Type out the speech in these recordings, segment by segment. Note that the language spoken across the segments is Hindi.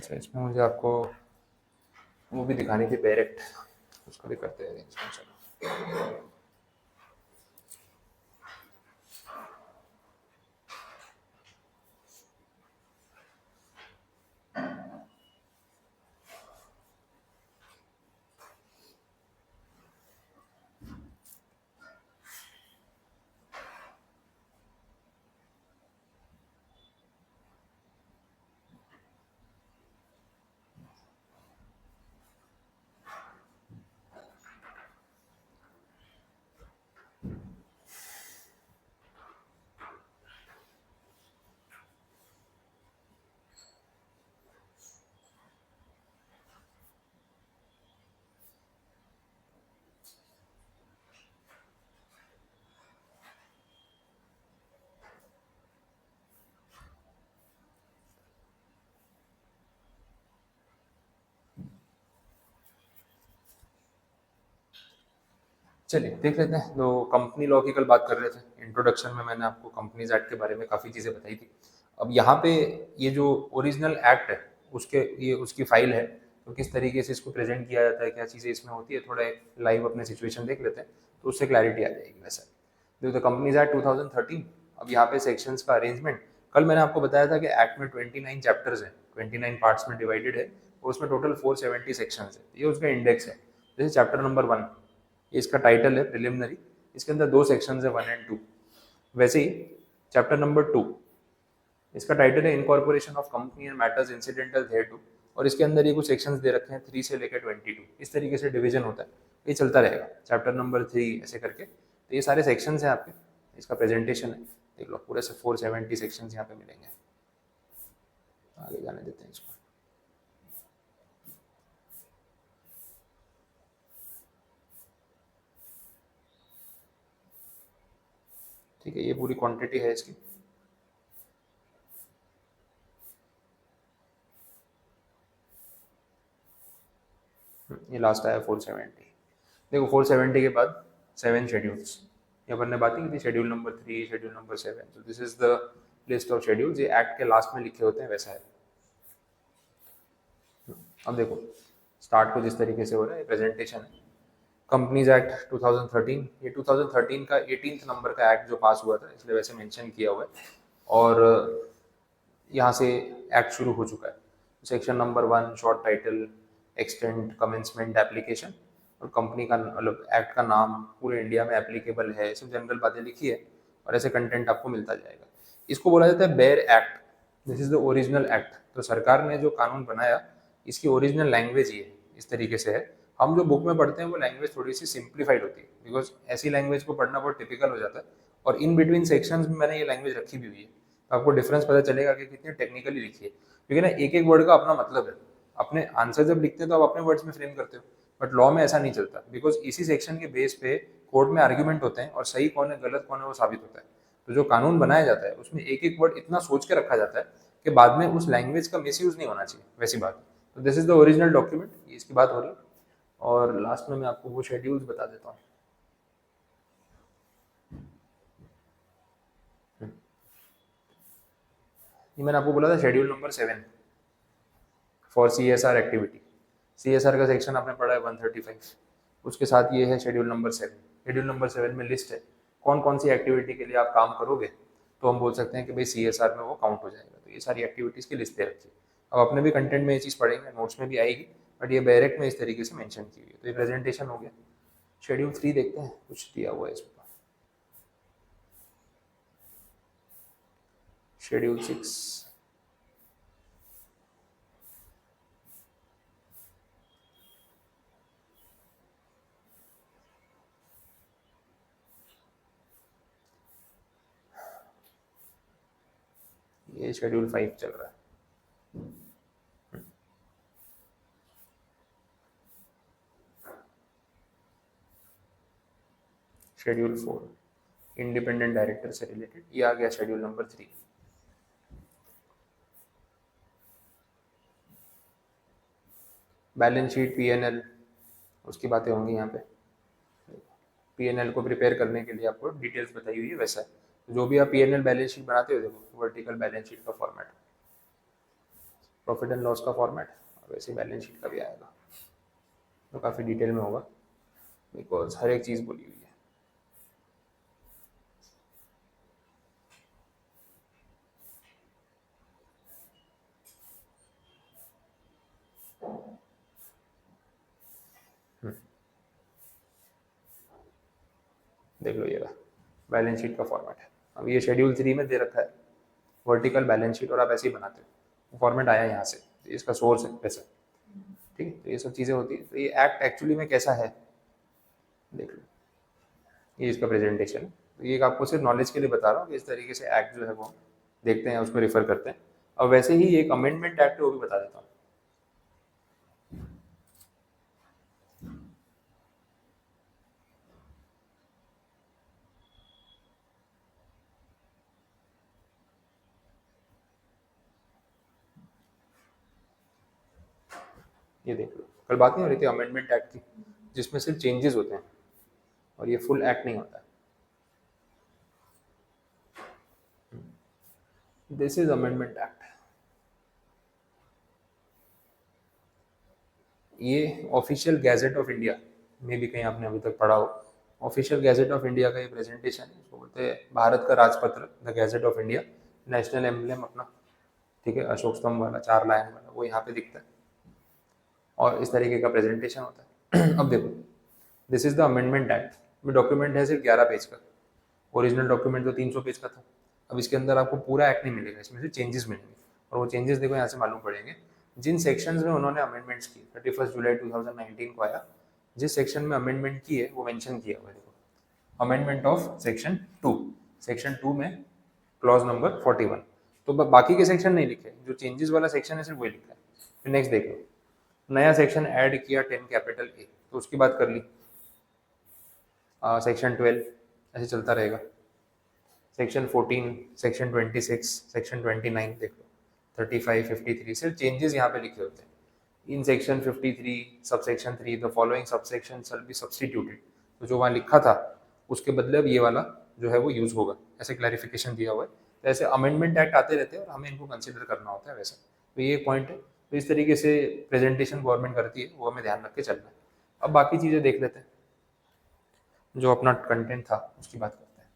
अच्छा, इसमें मुझे आपको वो भी दिखानी थी डायरेक्ट, उसको भी करते हैं अरेंजमेंट। चलो चलिए देख लेते हैं। तो कंपनी लॉ की कल बात कर रहे थे, इंट्रोडक्शन में मैंने आपको कंपनीज एक्ट के बारे में काफ़ी चीज़ें बताई थी। अब यहाँ पे ये जो ओरिजिनल एक्ट है उसके ये उसकी फाइल है, तो किस तरीके से इसको प्रेजेंट किया जाता है, क्या चीज़ें इसमें होती है, थोड़ा एक लाइव अपने सिचुएशन देख लेते हैं तो उससे क्लैरिटी आ जाएगी। वैसे देखो, द कंपनीज एक्ट 2013, अब यहाँ पे सेक्शंस का अरेंजमेंट, कल मैंने आपको बताया था कि एक्ट में 29 चैप्टर्स हैं, 29 पार्ट्स में डिवाइडेड है और उसमें टोटल 470 सेक्शंस है। ये उसका इंडेक्स है। जैसे चैप्टर नंबर 1, इसका टाइटल है प्रिलिमिनरी, इसके अंदर 2 सेक्शंस है 1 और 2। वैसे ही चैप्टर नंबर 2, इसका टाइटल है incorporation of company and matters incidental thereto, और इसके अंदर ये कुछ सेक्शंस दे रखे हैं 3 से लेकर 22। इस तरीके से डिवीजन होता है, ये चलता रहेगा। चैप्टर नंबर 3 ऐसे करके, तो ये सारे सेक्शंस हैं आपके, इसका प्रेजेंटेशन है, देख लो पूरे से 470 सेक्शंस यहाँ पे मिलेंगे। आगे जाने देते हैं इसको। ठीक है, ये पूरी क्वांटिटी है इसकी। ये लास्ट आया 470। देखो 470 के बाद 7 शेड्यूल्स, ये अपन ने बातें की थी, शेड्यूल नंबर 3, शेड्यूल नंबर 7। तो this is the list of schedules, ये एक्ट के लास्ट में लिखे होते हैं, वैसा है। अब देखो स्टार्ट को जिस तरीके से हो रहा है, प्रेजेंटेशन है। कंपनीज एक्ट 2013, ये 2013 का 18th नंबर का एक्ट जो पास हुआ था, इसलिए वैसे मेंशन किया हुआ है। और यहाँ से एक्ट शुरू हो चुका है। Section number 1 short title, extend commencement application, और कंपनी का मतलब एक्ट का नाम पूरे इंडिया में एप्लीकेबल है, सब जनरल बातें लिखी है, और ऐसे कंटेंट आपको मिलता जाएगा। इसको बोला जाता है bare act, this is the original act. तो सरकार ने जो कानून बनाया, इसकी ओरिजिनल लैंग्वेज ये इस तरीके से है। हम जो बुक में पढ़ते हैं वो लैंग्वेज थोड़ी सी सिंप्लीफाइड होती है, बिकॉज ऐसी लैंग्वेज को पढ़ना बहुत टिपिकल हो जाता है, और इन बिटवीन सेक्शंस में मैंने ये लैंग्वेज रखी भी हुई है, तो आपको डिफरेंस पता चलेगा कि कितनी टेक्निकली लिखी है। क्योंकि ना एक एक वर्ड का अपना मतलब है, अपने आंसर जब लिखते हैं तो आप अपने वर्ड्स में फ्रेम करते हो, बट लॉ में ऐसा नहीं चलता, बिकॉज इसी सेक्शन के बेस पे कोर्ट में आर्ग्यूमेंट होते हैं, और सही कौन है गलत कौन है वो साबित होता है। तो जो कानून बनाया जाता है उसमें एक एक वर्ड इतना सोच के रखा जाता है कि बाद में उस लैंग्वेज का मिस यूज नहीं होना चाहिए, वैसी बात। तो this is the original document, इसकी बात हो रही है। और लास्ट में मैं आपको वो शेड्यूल्स बता देता हूँ। ये मैंने आपको बोला था schedule number 7 for CSR activity. CSR का सेक्शन आपने पढ़ा है 135, उसके साथ ये है शेड्यूल नंबर 7। शेड्यूल नंबर 7 में लिस्ट है कौन कौन सी एक्टिविटी के लिए आप काम करोगे, तो हम बोल सकते हैं कि भाई CSR में वो काउंट हो जाएगा। तो ये सारी एक्टिविटीज़ की लिस्ट दे रखी है। अब अपने भी कंटेंट में ये चीज़ पढ़ेंगे, नोट्स में भी आएगी, बट ये डायरेक्ट में इस तरीके से मेंशन की हुई है। तो ये प्रेजेंटेशन हो गया। शेड्यूल 3 देखते हैं, कुछ दिया हुआ है इसमें। शेड्यूल 6, ये शेड्यूल 5 चल रहा है। शेड्यूल 4 इंडिपेंडेंट डायरेक्टर से रिलेटेड, ये आ गया schedule number 3। Balance sheet, PNL, उसकी बातें होंगी यहाँ पे। PNL को प्रिपेयर करने के लिए आपको डिटेल्स बताई हुई है, वैसा है। जो भी आप PNL बैलेंस शीट बनाते हो, देखो वर्टिकल बैलेंस शीट का फॉर्मेट, प्रॉफिट एंड लॉस का फॉर्मेट, वैसे बैलेंस शीट का भी आएगा, तो काफ़ी डिटेल में होगा बिकॉज हर एक चीज़ बोली हुई है। देख लो ये बैलेंस शीट का फॉर्मेट है। अब ये शेड्यूल 3 में दे रखा है वर्टिकल बैलेंस शीट, और आप ऐसे ही बनाते हो, फॉर्मेट आया यहाँ से, तो इसका सोर्स है पैसा। ठीक है, तो ये सब चीज़ें होती है। तो ये एक्ट एक्चुअली में कैसा है देख लो, ये इसका प्रेजेंटेशन है। तो ये आपको सिर्फ नॉलेज के लिए बता रहा हूँ कि इस तरीके से एक्ट जो है वो देखते हैं, उसको रिफर करते हैं। और वैसे ही एक अमेंडमेंट एक्ट है, वो भी बता देता हूँ। ये देख लो, कल बात नहीं हो रही थी अमेंडमेंट एक्ट की, जिसमें सिर्फ चेंजेस होते हैं और ये फुल एक्ट नहीं होता। This is amendment act. ये ऑफिशियल गैजेट ऑफ इंडिया में भी कहीं आपने अभी तक पढ़ा हो, ऑफिशियल गैजेट ऑफ इंडिया का ये प्रेजेंटेशन है, इसको बोलते हैं भारत का राजपत्र, the gadget of India. National emblem अपना, ठीक है, अशोक स्तंभ वाला 4 लाइन वाला, वो यहाँ पे दिखता है और इस तरीके का प्रेजेंटेशन होता है। अब देखो, this is the amendment act में डॉक्यूमेंट है सिर्फ 11 पेज का, ओरिजिनल डॉक्यूमेंट तो 300 पेज का था। अब इसके अंदर आपको पूरा एक्ट नहीं मिलेगा, इसमें से चेंजेस मिलेंगे, और वो चेंजेस देखो यहाँ से मालूम पड़ेंगे जिन सेक्शंस में उन्होंने अमेंडमेंट्स की। 31 जुलाई 2019 को आया, जिस सेक्शन में अमेंडमेंट की है वो मेंशन किया हुआ है, देखो अमेंडमेंट ऑफ सेक्शन 2, सेक्शन 2 में क्लॉज नंबर 41। तो बाकी के सेक्शन नहीं लिखे, जो चेंजेस वाला सेक्शन है सिर्फ वही लिखा है। फिर नेक्स्ट देख लो, नया सेक्शन ऐड किया 10 कैपिटल ए, तो उसकी बात कर ली। सेक्शन 12 ऐसे चलता रहेगा, सेक्शन 14, सेक्शन 26, सेक्शन 29 देख लो, 35, 53, सिर्फ चेंजेस यहाँ पे लिखे होते हैं। In section 53 sub section 3 the following sub section shall be substituted, तो जो वहाँ लिखा था उसके बदले अब ये वाला जो है वो यूज होगा, ऐसे क्लैरिफिकेशन दिया हुआ है। तो ऐसे अमेंडमेंट एक्ट आते रहते हैं और हमें इनको कंसिडर करना होता है वैसा। तो ये पॉइंट है, तो इस तरीके से प्रेजेंटेशन गवर्नमेंट करती है, वो हमें ध्यान रख के चलना है। अब बाकी चीज़ें देख लेते हैं, जो अपना कंटेंट था उसकी बात करते हैं।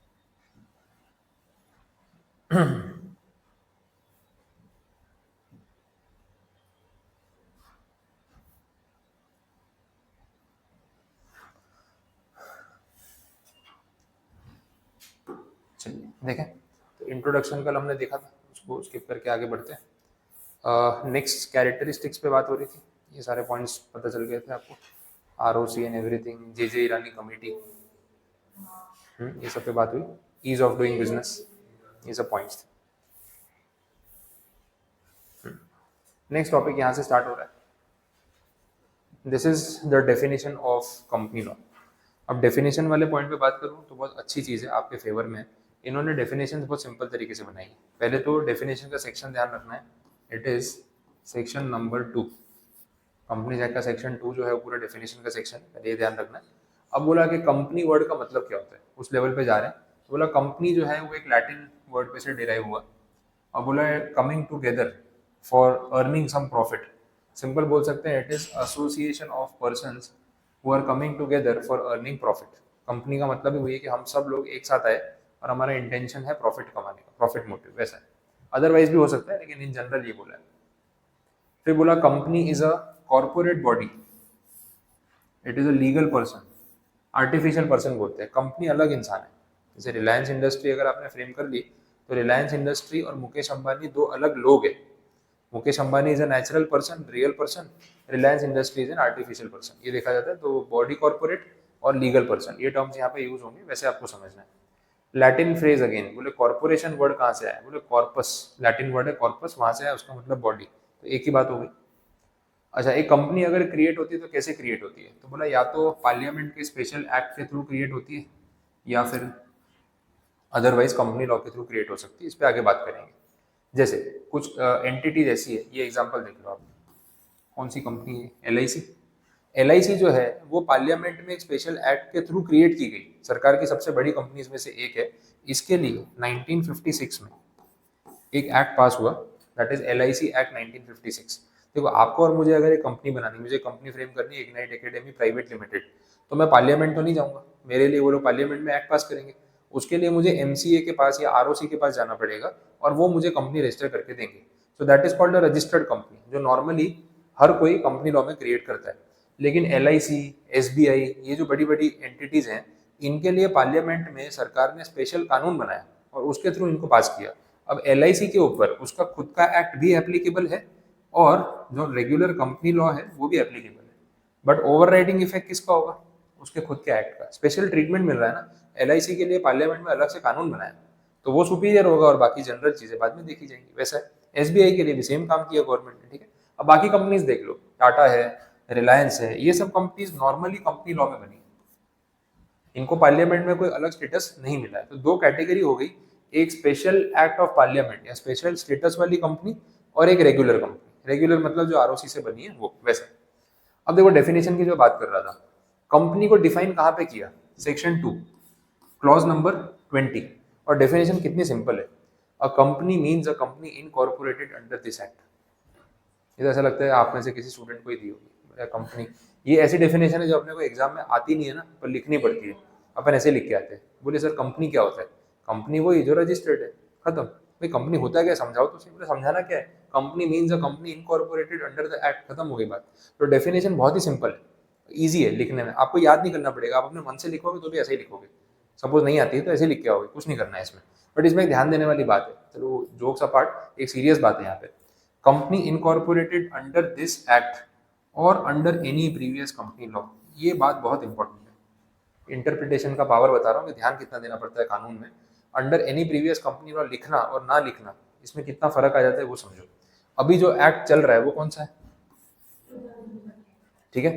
चलिए देखें, तो इंट्रोडक्शन कल हमने देखा था, उसको स्किप करके आगे बढ़ते हैं। नेक्स्ट कैरेक्टरिस्टिक्स पे बात हो रही थी, ये सारे पॉइंट्स पता चल गए थे आपको, ROC and everything, J Irani committee, ये सब पे बात हुई। ईज ऑफ डूइंग बिजनेस, ये सब पॉइंट्स थे। नेक्स्ट टॉपिक यहाँ से स्टार्ट हो रहा है, this is the definition of company law. अब डेफिनेशन वाले पॉइंट पे बात करूँ तो बहुत अच्छी चीज़ है, आपके फेवर में। इन्होंने डेफिनेशन बहुत सिंपल तरीके से बनाई है। पहले तो डेफिनेशन का सेक्शन ध्यान रखना है, it is section number 2, company act का सेक्शन 2 जो है वो पूरा डेफिनेशन का सेक्शन, पहले ये ध्यान रखना है। अब बोला कि कंपनी वर्ड का मतलब क्या होता है, उस लेवल पे जा रहे हैं। तो बोला कंपनी जो है वो एक लैटिन वर्ड पे से डिराइव हुआ, और बोला coming together for earning some profit. Simple बोल सकते हैं, it is association of persons who are coming together for earning profit. Company का मतलब ही वही है कि हम सब लोग एक साथ आए और हमारा इंटेंशन है प्रॉफिट कमाने का, प्रॉफिट मोटिव वैसा है। अदरवाइज भी हो सकता है, लेकिन इन जनरल ये बोला है। फिर बोला company is a corporate body, it is a legal person. Artificial person बोलते हैं, कंपनी अलग इंसान है। जैसे रिलायंस इंडस्ट्री अगर आपने फ्रेम कर ली, तो रिलायंस इंडस्ट्री और मुकेश अंबानी दो अलग लोग हैं। Mukesh Ambani is a natural person, real person, Reliance industry is an artificial person, ये देखा जाता है। तो बॉडी कॉर्पोरेट और लीगल पर्सन, ये टर्म्स यहाँ पे यूज होंगे, वैसे आपको समझना है। लैटिन फ्रेज अगेन, बोले कॉर्पोरेशन वर्ड कहाँ से आया, बोले कॉर्पस, लैटिन वर्ड है कॉर्पस, वहां से आया, उसका मतलब बॉडी। तो एक ही बात हो गई। अच्छा, एक कंपनी अगर क्रिएट होती है तो कैसे क्रिएट होती है, तो बोला या तो पार्लियामेंट के स्पेशल एक्ट के थ्रू क्रिएट होती है, या फिर अदरवाइज कंपनी लॉ के थ्रू क्रिएट हो सकती है। इस पर आगे बात करेंगे। जैसे कुछ एंटिटीज ऐसी है, ये एग्जांपल देख लो आप, कौन सी कंपनी है, LIC जो है वो पार्लियामेंट में एक स्पेशल एक्ट के थ्रू क्रिएट की गई, सरकार की सबसे बड़ी कंपनीज में से एक है। इसके लिए 1956 में एक एक्ट पास हुआ, दैट इज LIC एक्ट 1956। देखो आपको और मुझे अगर एक कंपनी बनानी, मुझे कंपनी फ्रेम करनी है इग्नाइट एकेडमी प्राइवेट लिमिटेड, तो मैं पार्लियामेंट तो नहीं जाऊंगा, मेरे लिए वो लोग पार्लियामेंट में एक्ट पास करेंगे, उसके लिए मुझे MCA के पास या ROC के पास जाना पड़ेगा और वो मुझे कंपनी रजिस्टर करके देंगे। So that is called a registered company, जो नॉर्मली हर कोई कंपनी लॉ में क्रिएट करता है। लेकिन LIC, SBI, ये जो बड़ी बड़ी एंटिटीज हैं, इनके लिए पार्लियामेंट में सरकार ने स्पेशल कानून बनाया और उसके थ्रू इनको पास किया। अब LIC के ऊपर उसका खुद का एक्ट भी एप्लीकेबल है और जो रेगुलर कंपनी लॉ है वो भी एप्लीकेबल है, बट ओवरराइडिंग इफेक्ट किसका होगा? उसके खुद के एक्ट का। स्पेशल ट्रीटमेंट मिल रहा है ना, LIC के लिए पार्लियामेंट में अलग से कानून बनाया, तो वो सुपीरियर होगा और बाकी जनरल चीजें बाद में देखी जाएंगी। वैसा SBI के लिए भी सेम काम किया गवर्नमेंट ने, ठीक है। अब बाकी कंपनीज देख लो, टाटा है, रिलायंस है, ये सब कंपनीज नॉर्मली कंपनी लॉ में बनी, इनको पार्लियामेंट में कोई अलग स्टेटस नहीं मिला है। तो दो कैटेगरी हो गई, एक स्पेशल एक्ट ऑफ पार्लियामेंट या स्पेशल स्टेटस वाली कंपनी और एक रेगुलर कंपनी। रेगुलर मतलब जो ROC से बनी है वो, वैसे। अब देखो डेफिनेशन की जो बात कर रहा था, कंपनी को डिफाइन कहाँ पे किया? Section 2 clause number 20। और डेफिनेशन कितनी सिंपल है, a company means a company incorporated under this act. ये तो ऐसा लगता है आप में से किसी स्टूडेंट को ही दी होगी कंपनी। ये ऐसी डेफिनेशन है जो अपने को एग्जाम में आती नहीं है ना, पर लिखनी पड़ती है, अपन ऐसे लिख के आते हैं। बोले सर कंपनी क्या होता है? कंपनी वही जो रजिस्टर्ड है, खत्म। भाई कंपनी होता है क्या, समझाओ तो सही। बोले समझाना क्या है, company means a company incorporated under the act, खत्म हो गई बात। तो डेफिनेशन बहुत ही सिंपल है, ईजी है लिखने में, आपको याद नहीं करना पड़ेगा, आप अपने मन से लिखोगे तो भी ऐसे ही लिखोगे। सपोज नहीं आती है तो ऐसे लिख के आओगे, कुछ नहीं करना है इसमें। बट इसमें एक ध्यान देने वाली बात है, चलो जोक्स अपार्ट, एक सीरियस बात है यहाँ पे। Company incorporated under this act और under any previous company law, ये बात बहुत इंपॉर्टेंट है। इंटरप्रिटेशन का पावर बता रहा हूँ कि ध्यान कितना देना पड़ता है कानून में। Under any previous company law लिखना और ना लिखना, इसमें कितना फर्क आ जाता है वो समझो। अभी जो एक्ट चल रहा है वो कौन सा है? ठीक है,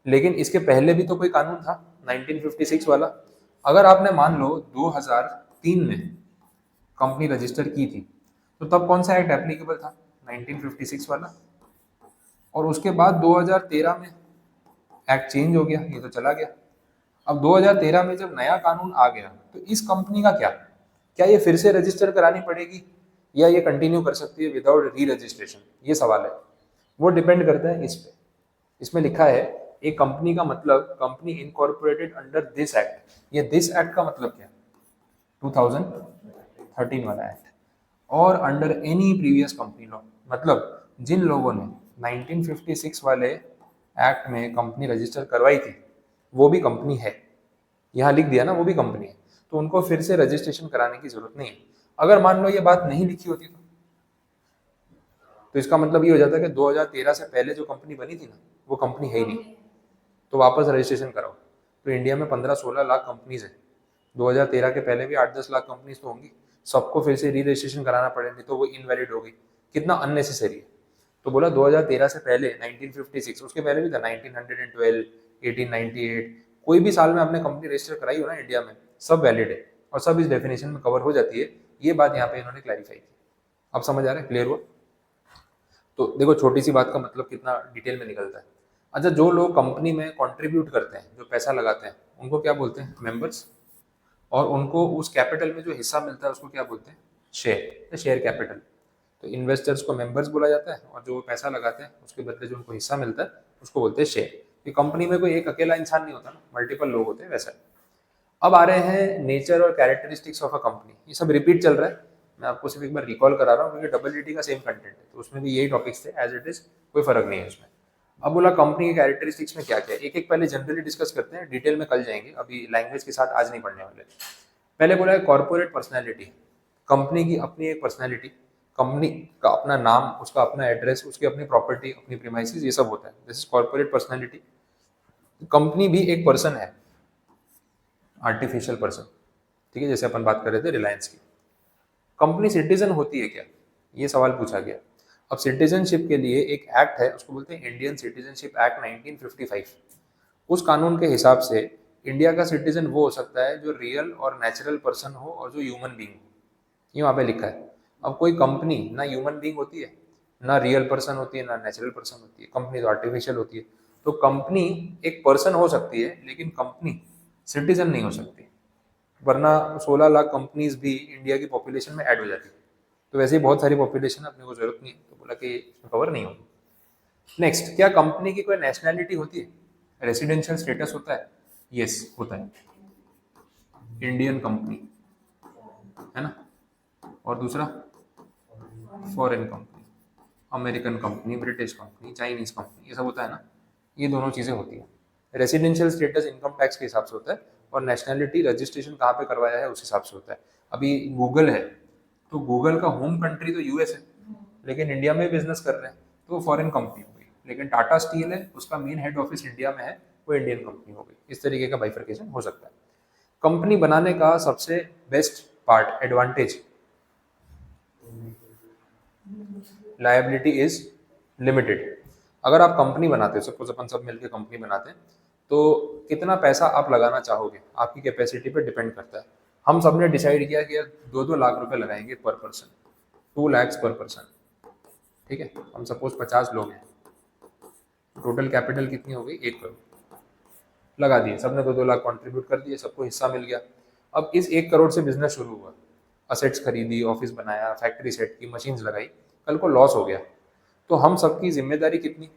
लेकिन इसके पहले भी तो कोई कानून था 1956 वाला। अगर आपने मान लो 2003 में कंपनी रजिस्टर की थी, तो तब कौन सा एक्ट एप्लीकेबल था? 1956 वाला। और उसके बाद 2013 में एक्ट चेंज हो गया, ये तो चला गया। अब 2013 में जब नया कानून आ गया, तो इस कंपनी का क्या ये फिर से रजिस्टर करानी पड़ेगी या ये कंटिन्यू कर सकती है विदाउट री रजिस्ट्रेशन? ये सवाल है, वो डिपेंड करता है इस पे। इसमें लिखा है एक कंपनी का मतलब company incorporated under this act. ये दिस एक्ट का मतलब क्या? 2013 वाला एक्ट। और under any previous company law, मतलब जिन लोगों ने 1956 वाले एक्ट में कंपनी रजिस्टर करवाई थी वो भी कंपनी है, यहाँ लिख दिया ना वो भी कंपनी है, तो उनको फिर से रजिस्ट्रेशन कराने की जरूरत नहीं है। अगर मान लो ये बात नहीं लिखी होती तो इसका मतलब ये हो जाता है कि 2013 से पहले जो कंपनी बनी थी ना वो कंपनी है ही नहीं, तो वापस रजिस्ट्रेशन कराओ। तो इंडिया में 15-16 लाख कंपनीज है, 2013 के पहले भी 8-10 लाख कंपनीज तो होंगी, सबको फिर से री रजिस्ट्रेशन कराना पड़ेगा, तो वो इनवैलिड हो गई। कितना अननेसेसरी है। तो बोला 2013 से पहले 1956, उसके पहले भी था 1912, 1898, कोई भी साल में आपने कंपनी रजिस्टर कराई हो ना इंडिया में, सब वैलिड है और सब इस डेफिनेशन में कवर हो जाती है। ये बात यहाँ पे इन्होंने क्लैरिफाई की। अब समझ आ रहा है, क्लियर हुआ? तो देखो छोटी सी बात का मतलब कितना डिटेल में निकलता है। अच्छा, जो लोग कंपनी में कंट्रीब्यूट करते हैं, जो पैसा लगाते हैं, उनको क्या बोलते हैं? मेंबर्स। और उनको उस कैपिटल में जो हिस्सा मिलता है उसको क्या बोलते हैं? Share, share capital. तो इन्वेस्टर्स को मेंबर्स बोला जाता है और जो पैसा लगाते हैं उसके बदले जो उनको हिस्सा मिलता है उसको बोलते हैं शेयर। ये कंपनी में कोई एक अकेला इंसान नहीं होता ना, मल्टीपल लोग होते हैं, वैसा। अब आ रहे हैं नेचर और कैरेक्टरिस्टिक्स ऑफ अ कंपनी। ये सब रिपीट चल रहा है, मैं आपको सिर्फ एक बार रिकॉल करा रहा हूँ क्योंकि WT का सेम कंटेंट है, तो उसमें भी यही टॉपिक्स थे एज इट इज, कोई फर्क नहीं है उसमें। अब बोला कंपनी के कैरेक्टरिस्टिक्स में क्या क्या है, एक एक पहले जनरली डिस्कस करते हैं, डिटेल में कल जाएंगे, अभी लैंग्वेज के साथ आज नहीं पढ़ने वाले। पहले बोला है कॉर्पोरेट पर्सनैलिटी, कंपनी की अपनी एक पर्सनैलिटी, कंपनी का अपना नाम, उसका अपना एड्रेस, उसकी अपनी प्रॉपर्टी, अपनी प्रीमाइसेस, ये सब होता है, this is corporate personality. Company भी एक पर्सन है, आर्टिफिशियल पर्सन, ठीक है, जैसे अपन बात कर रहे थे रिलायंस की। कंपनी सिटीजन होती है क्या, ये सवाल पूछा गया। अब सिटीजनशिप के लिए एक एक्ट है, उसको बोलते हैं इंडियन सिटीजनशिप एक्ट 1955। उस कानून के हिसाब से इंडिया का सिटीजन वो हो सकता है जो रियल और नेचुरल पर्सन हो और जो ह्यूमन बींग हो, ये वहाँ पे लिखा है। अब कोई कंपनी ना ह्यूमन बींग होती है, ना रियल पर्सन होती है, ना नेचुरल पर्सन होती है, कंपनी तो आर्टिफिशियल होती है। तो कंपनी एक पर्सन हो सकती है लेकिन कंपनी सिटीजन नहीं हो सकती, वरना 16 लाख कंपनीज भी इंडिया की पॉपुलेशन में ऐड हो जाती है। तो वैसे ही बहुत सारी पॉपुलेशन है, अपने को जरूरत नहीं है, तो बोला कि इसमें कवर नहीं होगी। नेक्स्ट, क्या कंपनी की कोई नेशनैलिटी होती है, रेसिडेंशियल स्टेटस होता है? यस होता है, इंडियन कंपनी है ना, और दूसरा foreign company, American company, British company, Chinese company, ये सब होता है ना, ये दोनों चीज़ें होती हैं। रेसिडेंशियल स्टेटस इनकम टैक्स के हिसाब से होता है, और नेशनैलिटी रजिस्ट्रेशन कहाँ पे करवाया है उस हिसाब से होता है। अभी गूगल है, तो गूगल का होम कंट्री तो यूएस है, लेकिन इंडिया में बिजनेस कर रहे हैं, तो वो फॉरेन कंपनी हो गई। लेकिन टाटा स्टील है, उसका मेन हेड ऑफिस इंडिया में है, वो इंडियन कंपनी हो गई। इस तरीके का बाइफर्केशन हो सकता है। कंपनी बनाने का सबसे best part, advantage, liability is limited. अगर आप कंपनी बनाते हो, सपोज अपन सब मिलकर कंपनी बनाते हैं, तो कितना पैसा आप लगाना चाहोगे आपकी कैपेसिटी पे डिपेंड करता है। हम सब ने डिसाइड किया कि 2-2 लाख रुपए लगाएंगे पर पर्सन, 2 lakhs पर पर्सन, ठीक है। हम सपोज 50 लोग हैं, टोटल कैपिटल कितनी हो गई, 1 करोड़ लगा दिए, सबने 2-2 लाख कंट्रीब्यूट कर दिए, सबको हिस्सा मिल गया। अब इस 1 करोड़ से बिजनेस शुरू हुआ, असेट्स खरीदी, ऑफिस बनाया, फैक्ट्री सेट की, मशीन्स लगाई, कल को लॉस हो गया, तो हम सबकी जिम्मेदारी कितनी,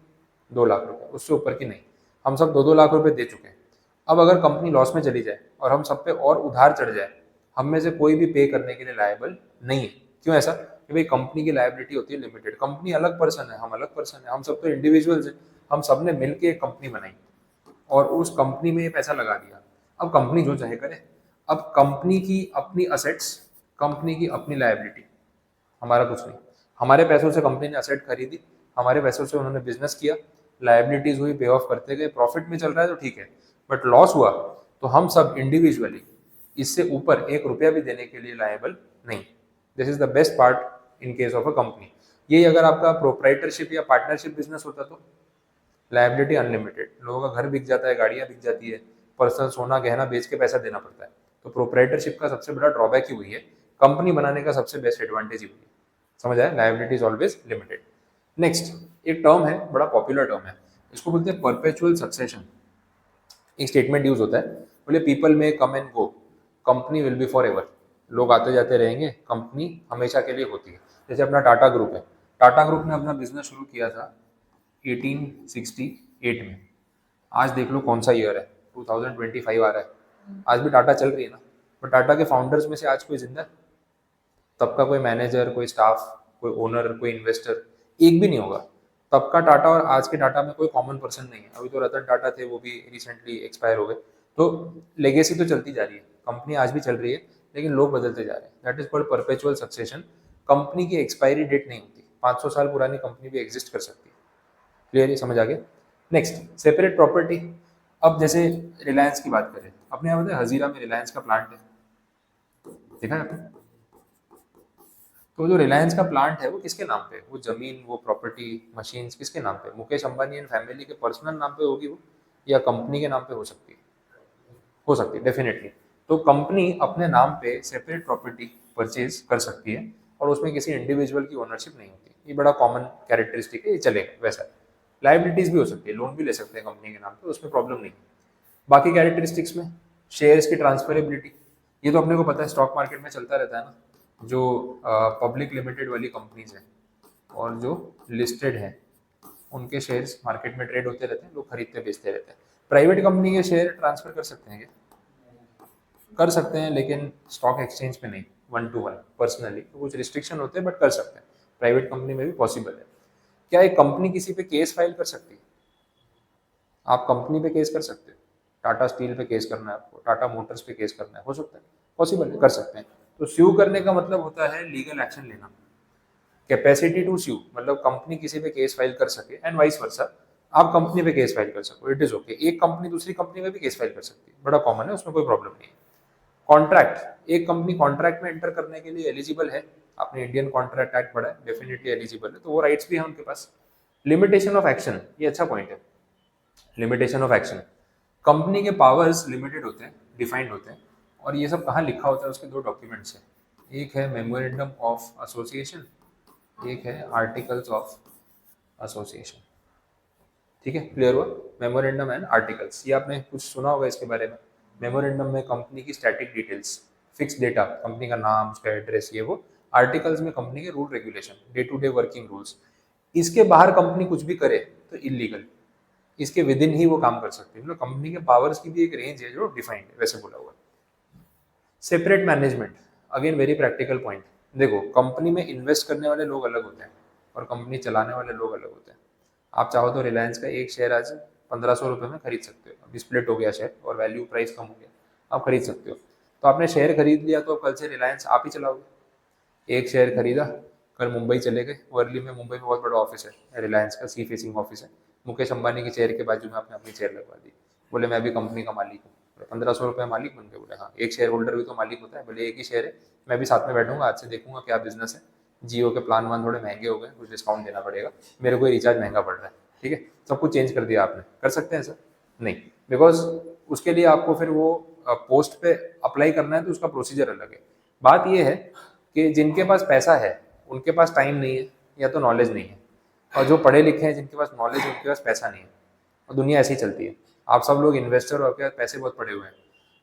2 लाख रुपए, उससे ऊपर की नहीं। हम सब 2-2 लाख रुपए दे चुके हैं। अब अगर कंपनी लॉस में चली जाए और हम सब पे और उधार चढ़ जाए, हम में से कोई भी पे करने के लिए लायबल नहीं है। क्यों ऐसा? कि भाई कंपनी की लायबिलिटी होती है लिमिटेड, कंपनी अलग पर्सन है, हम अलग पर्सन है, हम सब तो इंडिविजुअल्स हैं, हम सब ने मिलकर एक कंपनी बनाई और उस कंपनी में ये पैसा लगा दिया। अब कंपनी जो चाहे करे। अब कंपनी की अपनी असेट्स, कंपनी की अपनी लायबिलिटी, हमारा कुछ नहीं। हमारे पैसों से कंपनी ने असेट खरीदी, हमारे पैसों से उन्होंने बिजनेस किया, लायबिलिटीज हुई, पे ऑफ करते गए, प्रॉफिट में चल रहा है तो ठीक है, बट लॉस हुआ तो हम सब इंडिविजुअली इससे ऊपर 1 रुपया भी देने के लिए लायबल नहीं। This is the best part in case of a company. यही अगर आपका प्रोप्राइटरशिप या पार्टनरशिप बिजनेस होता तो लायबिलिटी अनलिमिटेड, लोगों का घर बिक जाता है, गाड़ियां बिक जाती है, पर्सनल सोना गहना बेच के पैसा देना पड़ता है। तो प्रोप्राइटरशिप का सबसे बड़ा ड्रॉबैक ही हुई है, कंपनी बनाने का सबसे बेस्ट एडवांटेज ही हुई है। समझ आया, liability is always limited. Next, एक टर्म है, बड़ा पॉपुलर टर्म है, इसको बोलते हैं परपेचुअल सक्सेशन। एक स्टेटमेंट यूज होता है, बोले पीपल में come and go, company will be for ever. लोग आते जाते रहेंगे, कंपनी हमेशा के लिए होती है। जैसे अपना टाटा ग्रुप है, टाटा ग्रुप ने अपना बिजनेस शुरू किया था 1868 में। आज देख लो कौन सा ईयर है, 2025 आ रहा है, आज भी टाटा चल रही है ना। पर टाटा के फाउंडर्स में से आज कोई जिंदा है? तब का कोई मैनेजर, कोई स्टाफ, कोई ओनर, कोई इन्वेस्टर, एक भी नहीं होगा। तब का टाटा और आज के टाटा में कोई कॉमन पर्सन नहीं है। अभी तो रतन टाटा थे, वो भी रिसेंटली एक्सपायर हो गए। तो लेगेसी तो चलती जा रही है, कंपनी आज भी चल रही है, लेकिन लोग बदलते जा रहे हैं। That is called perpetual succession. Company की एक्सपायरी डेट नहीं होती, 500 साल पुरानी कंपनी भी एग्जिस्ट कर सकती है। क्लियर, ये समझ आ गया। Next, separate property. अब जैसे रिलायंस की बात करें, अपने यहाँ पता है हजीरा में रिलायंस का प्लांट है, देखा है आपने? तो जो रिलायंस का प्लांट है वो किसके नाम पे है? वो जमीन, वो प्रॉपर्टी, मशीन्स किसके नाम पे? मुकेश अंबानी एंड फैमिली के पर्सनल नाम पे होगी वो, या कंपनी के नाम पे हो सकती है? हो सकती है डेफिनेटली। तो कंपनी अपने नाम पे सेपरेट प्रॉपर्टी परचेज कर सकती है और उसमें किसी इंडिविजुअल की ओनरशिप नहीं होती। ये बड़ा कॉमन कैरेक्टरिस्टिक है, ये चलेगा। वैसा लाइबिलिटीज भी हो सकती है, लोन भी ले सकते हैं कंपनी के नाम पे, उसमें प्रॉब्लम नहीं। बाकी कैरेक्टरिस्टिक्स में शेयर्स की ट्रांसफरेबिलिटी, ये तो अपने को पता है, स्टॉक मार्केट में चलता रहता है ना। जो पब्लिक लिमिटेड वाली कंपनीज हैं और जो लिस्टेड हैं, उनके शेयर्स मार्केट में ट्रेड होते रहते हैं, लोग खरीदते बेचते रहते हैं। प्राइवेट कंपनी के शेयर ट्रांसफर कर सकते हैं क्या? कर सकते हैं, लेकिन स्टॉक एक्सचेंज पे नहीं, 1 to 1 पर्सनली, तो कुछ रिस्ट्रिक्शन होते हैं, बट कर सकते हैं। प्राइवेट कंपनी में भी पॉसिबल है। क्या एक कंपनी किसी पे केस फाइल कर सकती है? आप कंपनी पे केस कर सकते हो, टाटा स्टील पे केस करना है आपको, टाटा मोटर्स पे केस करना है, हो सकता है, पॉसिबल है, कर सकते हैं। तो स्यू करने का मतलब होता है लीगल एक्शन लेना। कैपेसिटी टू स्यू मतलब कंपनी किसी पे केस फाइल कर सके, एंड वाइस वर्सा, आप कंपनी पे केस फाइल कर सको, इट इज ओके। एक कंपनी दूसरी कंपनी में भी केस फाइल कर सकती है, बड़ा कॉमन है, उसमें कोई प्रॉब्लम नहीं है। कॉन्ट्रैक्ट, एक कंपनी कॉन्ट्रैक्ट में एंटर करने के लिए एलिजिबल है, आपने इंडियन कॉन्ट्रैक्ट एक्ट पढ़ा है, डेफिनेटली एलिजिबल है, तो वो राइट्स भी है उनके पास। लिमिटेशन ऑफ एक्शन, ये अच्छा पॉइंट है। लिमिटेशन ऑफ एक्शन, कंपनी के पावर्स लिमिटेड होते हैं, डिफाइंड होते हैं, और ये सब कहाँ लिखा होता है, उसके 2 डॉक्यूमेंट्स हैं। एक है मेमोरेंडम ऑफ एसोसिएशन, एक है आर्टिकल्स ऑफ एसोसिएशन। ठीक है, क्लियर हुआ? मेमोरेंडम एंड आर्टिकल्स, ये आपने कुछ सुना होगा इसके बारे में। मेमोरेंडम में कंपनी की static details, fix data, company का नाम, उसका एड्रेस, ये वो, आर्टिकल्स में कंपनी के rule regulation, day to day working rules, इसके बाहर कंपनी कुछ भी करे तो इलीगल, इसके विद इन ही वो काम कर सकते हैं। मतलब कंपनी के पावर्स की भी एक रेंज है जो डिफाइंड है, वैसे बोला हुआ है। Separate management, again very practical point. देखो कंपनी में इन्वेस्ट करने वाले लोग अलग होते हैं और कंपनी चलाने वाले लोग अलग होते हैं। आप चाहो तो रिलायंस का एक शेयर आज 1500 रुपये में खरीद सकते हो, अभी स्प्लिट हो गया शेयर और वैल्यू प्राइस कम हो गया, आप खरीद सकते हो। तो आपने शेयर खरीद लिया तो कल से रिलायंस आप ही चलाओगे। एक शेयर खरीदा, कल मुंबई चले गए, वर्ली में मुंबई में बहुत बड़ा ऑफिस है रिलायंस का, सी फेसिंग ऑफिस है, मुकेश अंबानी के चेयर के बाजू में आपने अपनी चेयर लगवा दी, बोले मैं भी कंपनी का मालिक हूँ, 1500 रुपये मालिक बन गए। बोले हाँ, एक शेयर होल्डर भी तो मालिक होता है, बोले एक ही शेयर है, मैं भी साथ में बैठूंगा, आज से देखूंगा क्या बिजनेस है, जियो के प्लान वन थोड़े महंगे हो गए, कुछ डिस्काउंट देना पड़ेगा, मेरे को रिचार्ज महंगा पड़ रहा है, ठीक है, सब कुछ चेंज कर दिया आपने, कर सकते हैं सर? नहीं, बिकॉज उसके लिए आपको फिर वो पोस्ट पे अप्लाई करना है तो उसका प्रोसीजर अलग है। बात ये है कि जिनके पास पैसा है उनके पास टाइम नहीं है या तो नॉलेज नहीं है, और जो पढ़े लिखे हैं जिनके पास नॉलेज है उनके पास पैसा नहीं है, और दुनिया ऐसी चलती है। आप सब लोग इन्वेस्टर और आपके पास पैसे बहुत पड़े हुए हैं,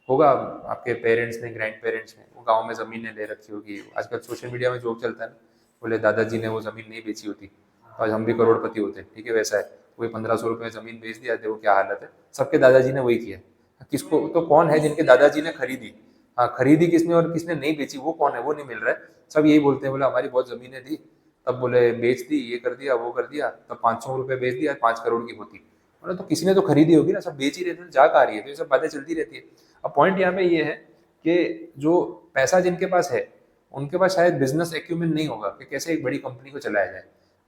होगा आपके पेरेंट्स ने, ग्रैंड पेरेंट्स ने, वो गाँव में ज़मीनें ले रखी होगी, आजकल सोशल मीडिया में जोक चलता है ना, बोले दादाजी ने वो ज़मीन नहीं बेची होती तो आज हम भी करोड़पति होते, ठीक है, वैसा है, वही 1500 रुपये ज़मीन बेच दिया, देखो क्या हालत है, सबके दादाजी ने वही किया। किसको तो कौन है जिनके दादाजी ने खरीदी, हाँ खरीदी किसने और किसने नहीं बेची वो कौन है, वो नहीं मिल रहा है। सब यही बोलते हैं, बोले हमारी बहुत ज़मीनें थी, तब बोले बेच दी, ये कर दिया वो कर दिया, तब 500 रुपये बेच दिया, 5 करोड़ की होती, बोले तो किसी ने तो खरीदी होगी ना, सब बेच ही रहते हैं, जा आ रही है, तो ये सब बातें चलती रहती है। अब पॉइंट यहाँ पे ये है कि जो पैसा जिनके पास है उनके पास शायद बिजनेस एक्यूमेंट नहीं होगा कि कैसे एक बड़ी कंपनी को चलाया जाए।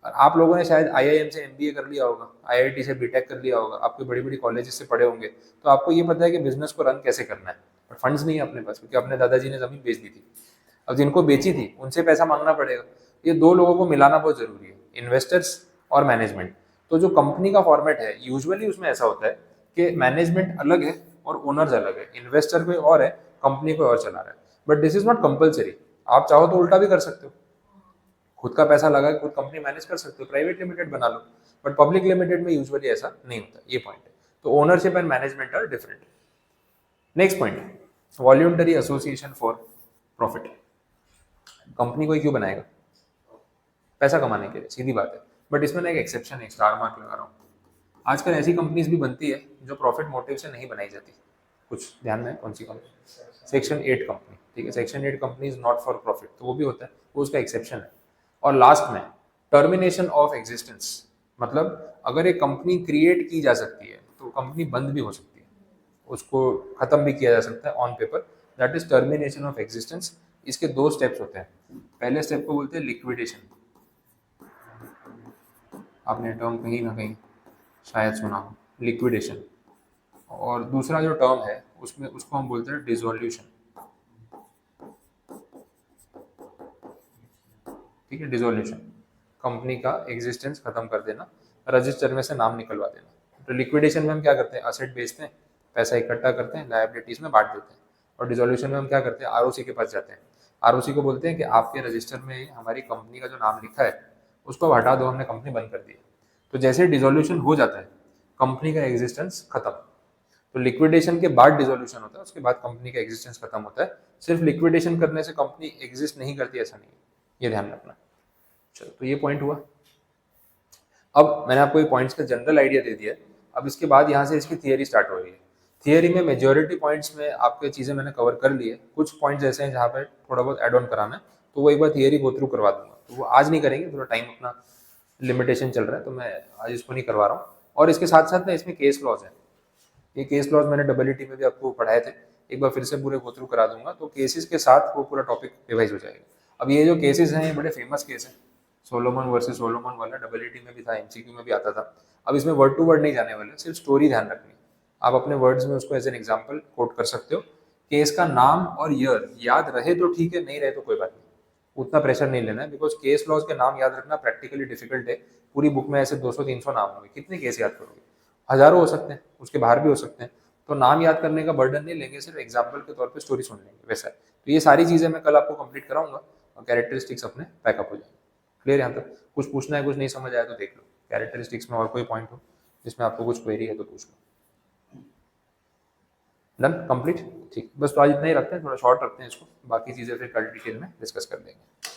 और आप लोगों ने शायद आईआईएम से एमबीए कर लिया होगा, आईआईटी से बीटेक कर लिया होगा, आपके बड़ी बड़ी कॉलेजेस से पढ़े होंगे, तो आपको ये पता है कि बिजनेस को रन कैसे करना है, और फंड्स नहीं है अपने पास क्योंकि अपने दादाजी ने जमीन बेच दी थी। अब जिनको बेची थी उनसे पैसा मांगना पड़ेगा, ये दो लोगों को मिलाना बहुत जरूरी है, इन्वेस्टर्स और मैनेजमेंट। तो जो कंपनी का फॉर्मेट है यूजुअली उसमें ऐसा होता है कि मैनेजमेंट अलग है और ओनर्स अलग है, इन्वेस्टर कोई और है, कंपनी कोई और चला रहा है, but this is not compulsory. आप चाहो तो उल्टा भी कर सकते हो, खुद का पैसा लगा के खुद कंपनी मैनेज कर सकते हो, प्राइवेट लिमिटेड बना लो, बट पब्लिक लिमिटेड में यूजुअली ऐसा नहीं होता, ये पॉइंट है। तो ownership and management are different. Next point, voluntary association for profit. Company कोई क्यों बनाएगा? पैसा कमाने के लिए, सीधी बात है, बट इसमें ना एक एक्सेप्शन है, स्टार मार्क लगा रहा हूँ। आजकल ऐसी कंपनीज भी बनती है जो प्रॉफिट मोटिव से नहीं बनाई जाती, कुछ ध्यान में कौन सी कंपनी? सेक्शन 8 कंपनी, ठीक है, section 8 company is not for profit, तो वो भी होता है, वो उसका एक्सेप्शन है। और लास्ट में टर्मिनेशन ऑफ एग्जिस्टेंस, मतलब अगर एक कंपनी क्रिएट की जा सकती है तो कंपनी बंद भी हो सकती है, उसको खत्म भी किया जा सकता है on paper, that is termination of existence. इसके दो स्टेप्स होते हैं, पहले स्टेप को बोलते हैं लिक्विडेशन, आपने टर्म कहीं ना कहीं शायद सुना हो, लिक्विडेशन। और दूसरा जो टर्म है उसमें उसको हम बोलते हैं डिसोल्यूशन, ठीक है, डिसोल्यूशन, कंपनी का एग्जिस्टेंस खत्म कर देना, रजिस्टर में से नाम निकलवा देना। तो लिक्विडेशन में हम क्या करते हैं, असेट बेचते हैं, पैसा इकट्ठा करते हैं, लायबिलिटीज में बांट देते हैं। और डिसोल्यूशन में हम क्या करते हैं, आरओसी के पास जाते हैं, आरओसी को बोलते हैं कि आपके रजिस्टर में हमारी कंपनी का जो नाम लिखा है उसको हटा दो, हमने कंपनी बंद कर दी है। तो जैसे डिसोल्यूशन हो जाता है कंपनी का एग्जिस्टेंस खत्म। तो लिक्विडेशन के बाद डिसोल्यूशन होता है, उसके बाद कंपनी का एग्जिस्टेंस खत्म होता है। सिर्फ लिक्विडेशन करने से कंपनी एग्जिस्ट नहीं करती ऐसा नहीं है, ये ध्यान रखना। चलो, तो ये पॉइंट हुआ। अब मैंने आपको ये पॉइंट्स का जनरल आइडिया दे दिया है, अब इसके बाद यहाँ से इसकी थियरी स्टार्ट हो रही है। थियरी में मेजॉरिटी पॉइंट्स में आपके चीज़ें मैंने कवर कर ली है, कुछ पॉइंट्स ऐसे हैं जहाँ पर थोड़ा बहुत एड ऑन कराना है, तो वो एक बार थियरी गो थ्रू करवा दूंगा, तो वो आज नहीं करेंगे, थोड़ा टाइम अपना लिमिटेशन चल रहा है, तो मैं आज इसको नहीं करवा रहा हूँ। और इसके साथ साथ ना इसमें केस लॉज है, ये केस लॉज मैंने डब्ल्यूटी में भी आपको पढ़ाए थे, एक बार फिर से पूरे गो थ्रू करा दूंगा, तो केसेस के साथ वो पूरा टॉपिक रिवाइज हो जाएगा। अब ये जो केसेस हैं ये बड़े फेमस केस हैं, सोलोमन वर्सेस सोलोमन वाला डब्ल्यूटी में भी था, एमसीक्यू में भी आता था। अब इसमें वर्ड टू वर्ड नहीं जाने वाले, सिर्फ स्टोरी ध्यान रखनी, आप अपने वर्ड्स में उसको एज एन एग्जाम्पल कोट कर सकते हो। केस का नाम और ईयर याद रहे तो ठीक है, नहीं रहे तो कोई बात नहीं, उतना प्रेशर नहीं लेना है, बिकॉज केस लॉज के नाम याद रखना प्रैक्टिकली डिफिकल्ट है। पूरी बुक में ऐसे 200-300 नाम होंगे, कितने केस याद करोगे? हजारों हो सकते हैं, उसके बाहर भी हो सकते हैं, तो नाम याद करने का बर्डन नहीं लेंगे, सिर्फ एग्जाम्पल के तौर पे स्टोरी सुन लेंगे, वैसा है। तो ये सारी चीज़ें मैं कल आपको कंप्लीट कराऊंगा और कैरेक्टरिस्टिक्स अपने पैकअप हो जाएंगे। क्लियर यहाँ तक? कुछ पूछना है, कुछ नहीं समझ आया तो देख लो, कैरेक्टरिस्टिक्स में और कोई पॉइंट हो जिसमें आपको कुछ क्वेरी है तो पूछ लो। डन, कंप्लीट, ठीक, बस तो आज इतना ही रखते हैं, थोड़ा शॉर्ट रखते हैं इसको, बाकी चीज़ें फिर कल डिटेल में डिस्कस कर लेंगे।